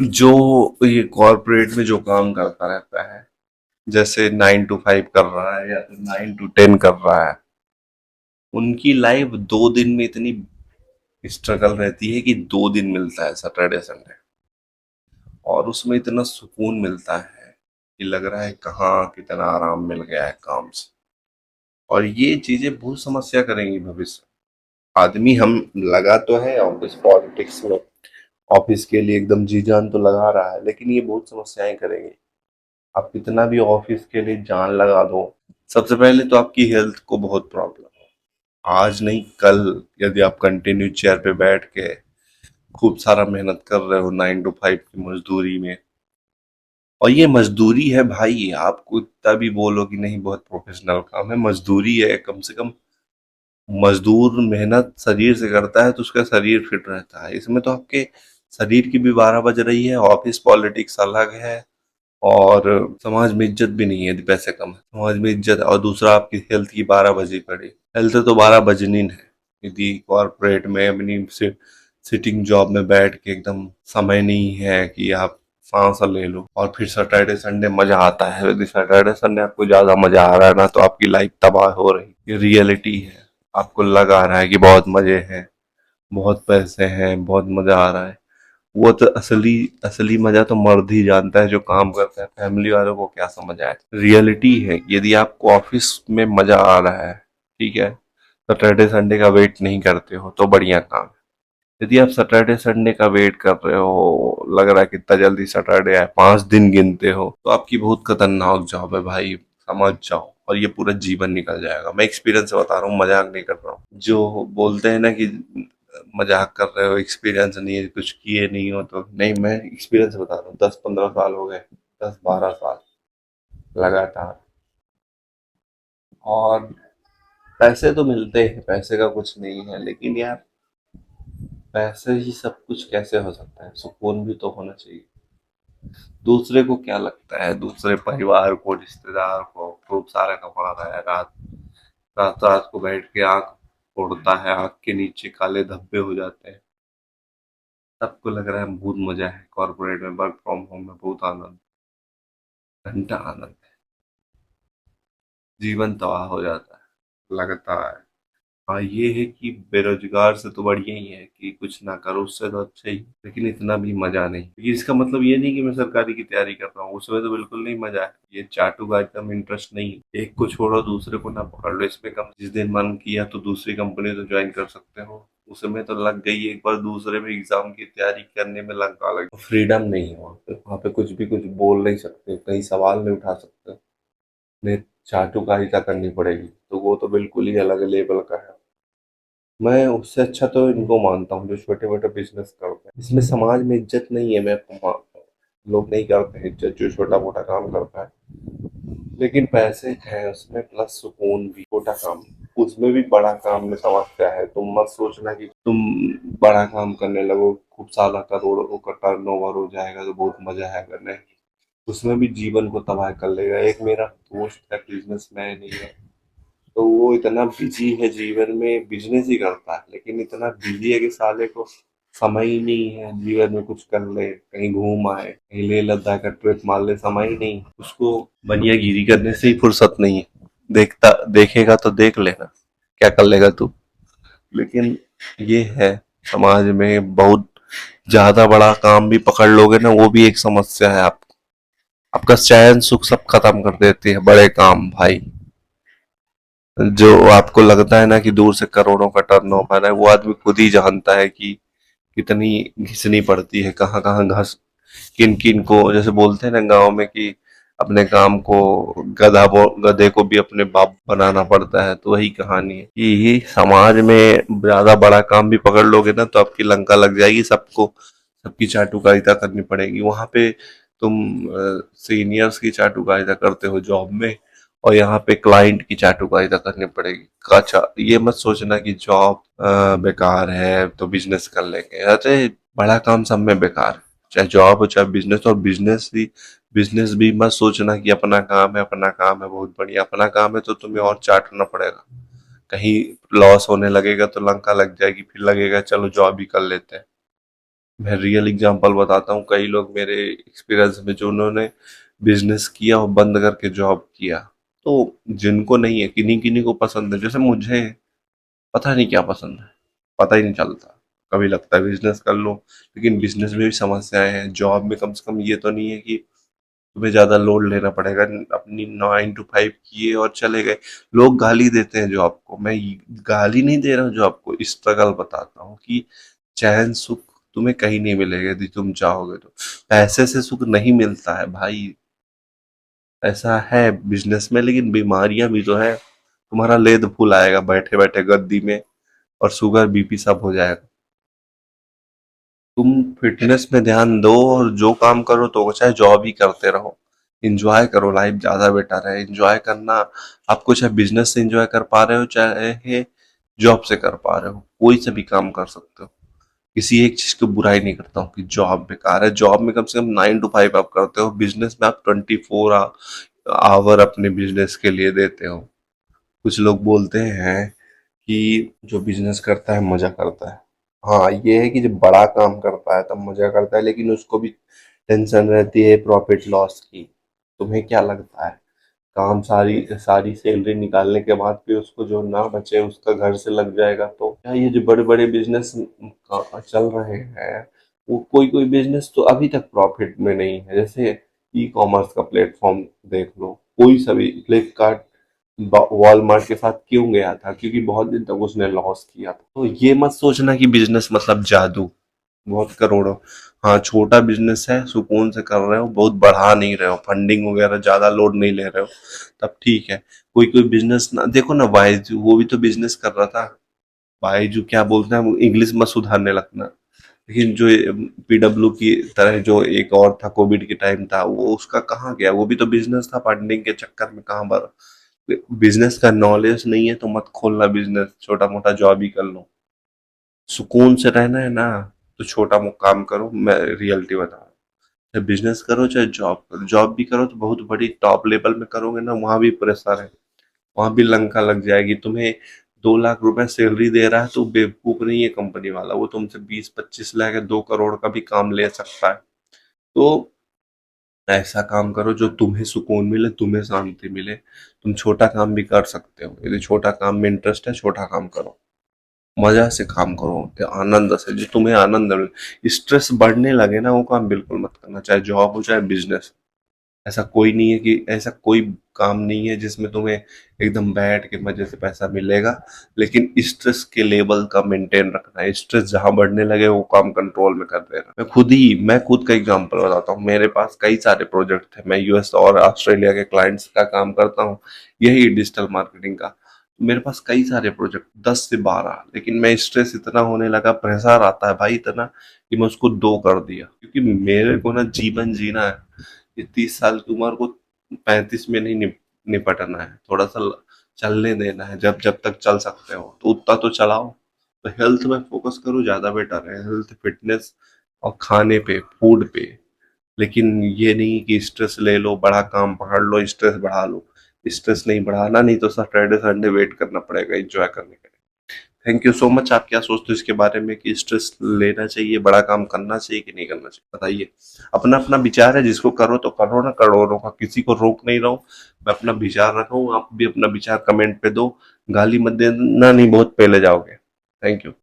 जो ये कॉर्पोरेट में जो काम करता रहता है, जैसे 9 to 5 कर रहा है या फिर 9 to 10 कर रहा है, उनकी लाइफ 2 दिन में इतनी स्ट्रगल रहती है कि 2 दिन मिलता है, सैटरडे संडे, और उसमें इतना सुकून मिलता है कि लग रहा है कहाँ कितना आराम मिल गया है काम से। और ये चीजें बहुत समस्या करेंगी भविष्य। आदमी हम लगा तो है ऑफिस पॉलिटिक्स में, ऑफिस के लिए एकदम जी जान तो लगा रहा है, लेकिन ये बहुत समस्याएं करेंगे। आप कितना भी ऑफिस के लिए जान लगा दो, सबसे पहले तो आपकी हेल्थ को बहुत प्रॉब्लम है। आज नहीं कल, यदि आप कंटिन्यू चेयर पे बैठ के खूब सारा मेहनत कर रहे हो 9 to 5 की मजदूरी में, और ये मजदूरी है भाई, आपको इतना भी बोलो कि नहीं बहुत प्रोफेशनल काम है, मजदूरी है। कम से कम मजदूर मेहनत शरीर से करता है तो उसका शरीर फिट रहता है। इसमें तो आपके शरीर की भी 12 बज रही है, ऑफिस पॉलिटिक्स अलग है, और समाज में इज्जत भी नहीं है यदि पैसे कम है। समाज में इज्जत, और दूसरा आपकी हेल्थ की 12 बजी पड़ी। हेल्थ तो 12 बजनी है यदि कॉर्पोरेट में अपनी सिटिंग जॉब में बैठ के एकदम समय नहीं है कि आप सांस ले लो। और फिर सैटरडे संडे मजा आता है, यदि सैटरडे संडे आपको ज्यादा मजा आ रहा है ना, तो आपकी लाइफ तबाह हो रही। ये रियलिटी है। आपको लग आ रहा है कि बहुत मजे हैं, बहुत पैसे हैं, बहुत मजा आ रहा है। वो तो असली असली मजा तो मर्द ही जानता है जो काम करता है। फैमिली वालों को क्या समझ आए। रियलिटी है, यदि आपको ऑफिस में मजा आ रहा है, ठीक है, सैटरडे संडे का वेट नहीं करते हो तो बढ़िया काम है। यदि आप सैटरडे संडे का वेट कर रहे हो, लग रहा है कितना जल्दी सैटरडे आए, 5 दिन गिनते हो, तो आपकी बहुत खतरनाक जॉब है भाई, समझ जाओ। और ये पूरा जीवन निकल जाएगा। मैं एक्सपीरियंस से बता रहा हूँ, मजाक नहीं कर रहा हूँ। जो बोलते हैं ना कि मजाक कर रहे हो, एक्सपीरियंस नहीं है, कुछ किए नहीं हो, तो नहीं, मैं एक्सपीरियंस बता रहा हूँ। 10-15 साल हो गए, 10-12 साल लगातार। और पैसे तो मिलते हैं, पैसे का कुछ नहीं है, लेकिन यार पैसे ही सब कुछ कैसे हो सकता है? सुकून भी तो होना चाहिए। दूसरे को क्या लगता है, दूसरे परिवार को, रिश्तेदार को खूब सारा कपड़ा है, रात रात रात को बैठ के आंख फोड़ता है, आंख के नीचे काले धब्बे हो जाते हैं। सबको लग रहा है बहुत मजा है कॉर्पोरेट में, वर्क फ्रॉम होम में बहुत आनंद, घंटा आनंद है। जीवन तबाह हो जाता है, लगता है। हाँ, ये है कि बेरोजगार से तो बढ़िया ही है कि कुछ ना करो, उससे तो अच्छा ही। लेकिन इतना भी मजा नहीं। लेकिन इसका मतलब ये नहीं कि मैं सरकारी की तैयारी कर रहा हूँ, उसमें तो बिल्कुल नहीं मजा है। ये चाटू का एकदम इंटरेस्ट नहीं है। एक को छोड़ो दूसरे को ना पकड़ लो, इसमें कम जिस दिन मन किया तो दूसरी कंपनी तो ज्वाइन कर सकते हो। उसमें तो लग गई एक बार, दूसरे में एग्जाम की तैयारी करने में लगा लग, फ्रीडम नहीं है वहाँ पे। वहाँ पे कुछ भी कुछ बोल नहीं सकते, कहीं सवाल नहीं उठा सकते। नहीं, चाटुकारिता करनी पड़ेगी, तो वो तो बिल्कुल ही अलग लेवल का है। मैं उससे अच्छा तो इनको मानता हूँ जो छोटे मोटे बिजनेस करते हैं। इसमें समाज में इज्जत नहीं है, मैं आपको मानता हूँ। लोग नहीं करते हैं इज्जत जो छोटा मोटा काम करता है। लेकिन पैसे हैं उसमें, प्लस सुकून भी। छोटा काम, उसमें भी बड़ा काम में समस्या है। तुम मत सोचना कि तुम बड़ा काम करने लगो, खूब सारा करोड़ों का टर्नओवर हो जाएगा तो बहुत मजा है करने। उसमें भी जीवन को तबाह कर लेगा। एक मेरा दोस्त है, बिजनेसमैन ही है, तो वो इतना बिजी है जीवन में, बिजनेस ही करता है, लेकिन इतना बिजी है कि साले को समय ही नहीं है जीवन में कुछ कर ले, कहीं घूम आए, कहीं लेह लद्दाख का ट्रिप मार ले, समय ही नहीं उसको। बनियागिरी करने से ही फुर्सत नहीं है। देखता देखेगा तो देख लेना, क्या कर लेगा तू। लेकिन ये है, समाज में बहुत ज्यादा बड़ा काम भी पकड़ लोगे ना, वो भी एक समस्या है। आप आपका चैन सुख सब खत्म कर देती है बड़े काम भाई। जो आपको लगता है ना कि दूर से करोड़ों का टर्नओवर है, वो आदमी खुद ही जानता है कि कितनी घिसनी पड़ती है, कहाँ कहाँ घस, किन किन को, जैसे बोलते हैं ना गांव में कि अपने काम को, गधे को भी अपने बाप बनाना पड़ता है। तो वही कहानी है कि ये समाज में ज्यादा बड़ा काम भी पकड़ लोगे ना, तो आपकी लंका लग जाएगी। सबको सबकी चाटुकारिता करनी पड़ेगी वहां पे। तुम सीनियर्स की चाटुकारिता करते हो जॉब में, और यहाँ पे क्लाइंट की चाटुकारिता करनी पड़ेगी। अच्छा, ये मत सोचना कि जॉब बेकार है तो बिजनेस कर लेंगे। अरे बड़ा काम सब में बेकार है, चाहे जॉब हो चाहे बिजनेस। और बिजनेस भी मत सोचना कि अपना काम है, अपना काम है बहुत बढ़िया। अपना काम है तो तुम्हें और चाटना पड़ेगा। कहीं लॉस होने लगेगा तो लंका लग जाएगी, फिर लगेगा चलो जॉब ही कर लेते हैं। मैं रियल एग्जांपल बताता हूँ, कई लोग मेरे एक्सपीरियंस में जो उन्होंने बिजनेस किया और बंद करके जॉब किया, तो जिनको नहीं है, किन्हीं किन्हीं को पसंद है, जैसे मुझे पता नहीं क्या पसंद है, पता ही नहीं चलता। कभी लगता है बिजनेस कर लो, लेकिन बिजनेस में भी समस्याएं हैं। जॉब में कम से कम ये तो नहीं है कि तुम्हें ज्यादा लोड लेना पड़ेगा, अपनी 9 to 5 किए और चले गए। लोग गाली देते हैं जॉब को, मैं गाली नहीं दे रहा हूँ जॉब को, स्ट्रगल बताता हूँ कि चैन सुख तुम्हें कहीं नहीं मिलेगा यदि तुम चाहोगे तो। पैसे से सुख नहीं मिलता है भाई, ऐसा है बिजनेस में, लेकिन बीमारियां भी तो है। तुम्हारा लेद फुल आएगा बैठे बैठे गद्दी में, और शुगर बीपी सब हो जाएगा। तुम फिटनेस में ध्यान दो और जो काम करो तो चाहे जॉब ही करते रहो, एंजॉय करो, लाइफ ज्यादा बेटर है। एंजॉय करना, आपको चाहे बिजनेस से एंजॉय कर पा रहे हो चाहे जॉब से कर पा रहे हो, कोई से भी काम कर सकते हो। किसी एक चीज की बुराई नहीं करता हूँ कि जॉब बेकार है। जॉब में कम से कम 9 to 5 आप करते हो, बिजनेस में आप 24 आवर अपने बिजनेस के लिए देते हो। कुछ लोग बोलते हैं कि जो बिजनेस करता है मजा करता है। हाँ, ये है कि जब बड़ा काम करता है तब मजा करता है, लेकिन उसको भी टेंशन रहती है प्रॉफिट लॉस की। तुम्हें क्या लगता है, काम सारी सारी सैलरी निकालने के बाद भी उसको जो ना बचे उसका घर से लग जाएगा? तो क्या ये जो बड़े बड़े बिजनेस चल रहे हैं, वो कोई कोई बिजनेस तो अभी तक प्रॉफिट में नहीं है। जैसे ई कॉमर्स का प्लेटफॉर्म देख लो, कोई सा भी, फ्लिपकार्ट वॉलमार्ट के साथ क्यों गया था? क्योंकि बहुत दिन तक उसने लॉस किया था। तो ये मत सोचना कि बिजनेस मतलब जादू, बहुत करोड़ों। हाँ, छोटा बिजनेस है, सुकून से कर रहे हो, बहुत बढ़ा नहीं रहे हो, फंडिंग वगैरह ज्यादा लोड नहीं ले रहे हो, तब ठीक है। कोई कोई बिजनेस ना देखो ना, बायजू वो भी तो बिजनेस कर रहा था। बायजू क्या बोलते हैं, इंग्लिश मत सुधारने लगना। लेकिन जो पीडब्ल्यू की तरह जो एक और था, कोविड के टाइम था, वो उसका कहाँ गया? वो भी तो बिजनेस था, फंडिंग के चक्कर में कहाँ पर। बिजनेस का नॉलेज नहीं है तो मत खोलना बिजनेस, छोटा मोटा जॉब ही कर लो। सुकून से रहना है ना, तो छोटा मोटा काम करो। मैं रियलिटी बता रहा हूँ, चाहे बिजनेस करो चाहे जॉब करो, जॉब भी करो तो बहुत बड़ी टॉप लेवल में करोगे ना, वहां भी प्रेशर है, वहां भी लंका लग जाएगी। तुम्हें 2 लाख रुपए सैलरी दे रहा है तो बेवकूफ नहीं है कंपनी वाला, वो तुमसे 20-25 लाख या 2 करोड़ का भी काम ले सकता है। तो ऐसा काम करो जो तुम्हें सुकून मिले, तुम्हें शांति मिले। तुम छोटा काम भी कर सकते हो, यदि छोटा काम में इंटरेस्ट है छोटा काम करो, मजा से काम करो, कि आनंद से, जो तुम्हें आनंद मिले। स्ट्रेस बढ़ने लगे ना, वो काम बिल्कुल मत करना, चाहे जॉब हो चाहे बिजनेस। ऐसा कोई नहीं है कि ऐसा कोई काम नहीं है जिसमें तुम्हें एकदम बैठ के मजे से पैसा मिलेगा, लेकिन स्ट्रेस के लेवल का मेंटेन रखना है। स्ट्रेस जहां बढ़ने लगे वो काम कंट्रोल में कर देना। मैं खुद का एग्जांपल बताता हूँ, मेरे पास कई सारे प्रोजेक्ट थे, मैं यूएस और ऑस्ट्रेलिया के क्लाइंट्स का काम करता हूँ, यही डिजिटल मार्केटिंग का। मेरे पास कई सारे प्रोजेक्ट, 10 से 12, लेकिन मैं स्ट्रेस इतना होने लगा, प्रेशर आता है भाई इतना, कि मैं उसको 2 कर दिया। क्योंकि मेरे को ना जीवन जीना है। ये 30 साल की उम्र को 35 में नहीं निपटना है, थोड़ा सा चलने देना है। जब जब तक चल सकते हो तो उतना तो चलाओ। तो हेल्थ में फोकस करो, ज्यादा बेटर है, हेल्थ, फिटनेस और खाने पे, फूड पे। लेकिन ये नहीं कि स्ट्रेस ले लो, बड़ा काम पकड़ लो, स्ट्रेस बढ़ा लो। स्ट्रेस नहीं बढ़ाना, नहीं तो सैटरडे संडे वेट करना पड़ेगा एंजॉय करने के लिए। Thank you so much. आप क्या सोचते हो इसके बारे में, कि स्ट्रेस लेना चाहिए, बड़ा काम करना चाहिए कि नहीं करना चाहिए? बताइए। अपना अपना विचार है, जिसको करो तो करो ना, करोड़ों का किसी को रोक नहीं रहा हूँ। मैं अपना विचार रखा हूँ, आप भी अपना विचार कमेंट पे दो। गाली मत देना, नहीं बहुत पहले जाओगे। Thank you.